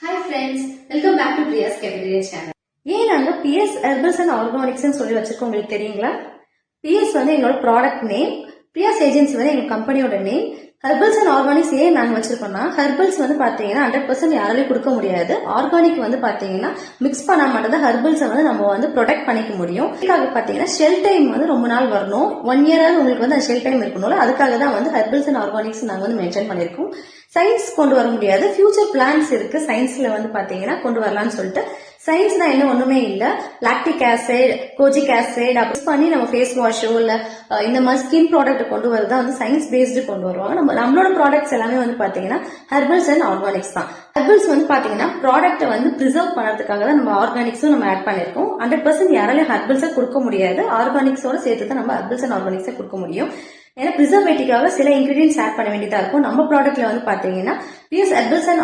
Hi friends, welcome back to Priya's Cafeteria channel. ஏன் நாங்க PS Herbals and Organics சொல்லி வச்சிருக்கோம் உங்களுக்கு தெரியுங்களா? PS வந்து எங்களோட ப்ராடக்ட் நேம், பிரியாஸ் ஏஜென்சி வந்து எங்க கம்பெனியோட நேம். ஹெர்பல்ஸ் அண்ட் ஆர்கானிக்ஸ் ஏன் நாங்க வச்சிருக்கோம்னா, ஹெர்பல்ஸ் வந்து பாத்தீங்கன்னா 100% யாராலையும் கொடுக்க முடியாது. ஆர்கானிக் வந்து பாத்தீங்கன்னா மிக்ஸ் பண்ணா மட்டும் தான் ஹெர்பல்ஸை வந்து நம்ம வந்து ப்ரொடெக்ட் பண்ணிக்க முடியும். இதுக்காக பாத்தீங்கன்னா ஷெல் டைம் வந்து ரொம்ப நாள் வரணும். 1 இயராவது உங்களுக்கு வந்து ஷெல் டைம் இருக்கணும்ல, அதுக்காக தான் வந்து ஹெர்பல்ஸ் அண்ட் ஆர்கானிக்ஸ் நாங்க வந்து மென்ஷன் பண்ணிருக்கோம். சயின்ஸ் கொண்டு வர முடியாது, ஃபியூச்சர் பிளான்ஸ் இருக்கு சயின்ஸ்ல வந்து பாத்தீங்கன்னா கொண்டு வரலாம்னு சொல்லிட்டு. சயின்ஸ்னா என்ன ஒண்ணுமே இல்ல, லாக்டிக் ஆசிட், கோஜிக் ஆசிட் அப்படி பண்ணி நம்ம ஃபேஸ் வாஷோ இல்ல இந்த மாதிரி ஸ்கின் ப்ராடக்ட் கொண்டு வரதா வந்து சயின்ஸ் பேஸ்டு கொண்டு வருவாங்க. நம்மளோட ப்ராடக்ட்ஸ் எல்லாமே வந்து பாத்தீங்கன்னா ஹெர்பல்ஸ் அண்ட் ஆர்கானிக்ஸ் தான். ஹெர்பல்ஸ் வந்து பாத்தீங்கன்னா ப்ராடக்ட்டை வந்து பிரிசர்வ் பண்றதுக்காக தான் நம்ம ஆர்கானிக்ஸும் நம்ம ஆட் பண்ணிருக்கோம். 100% யாராலையும் ஹெர்பல்ஸை கொடுக்க முடியாது, ஆர்கானிக்ஸோட சேர்த்து தான் நம்ம ஹெர்பல்ஸ் அண்ட் ஆர்கானிக்ஸை கொடுக்க முடியும். ஏன்னா பிரிசர்வேட்டிக்காக சில இன்கிரீடியன்ஸ் ஆட் பண்ண வேண்டியதா இருக்கும். நம்ம ப்ராடக்ட்ல வந்து பாத்தீங்கன்னா பிஎஸ் ஹெர்பல்ஸ் அண்ட்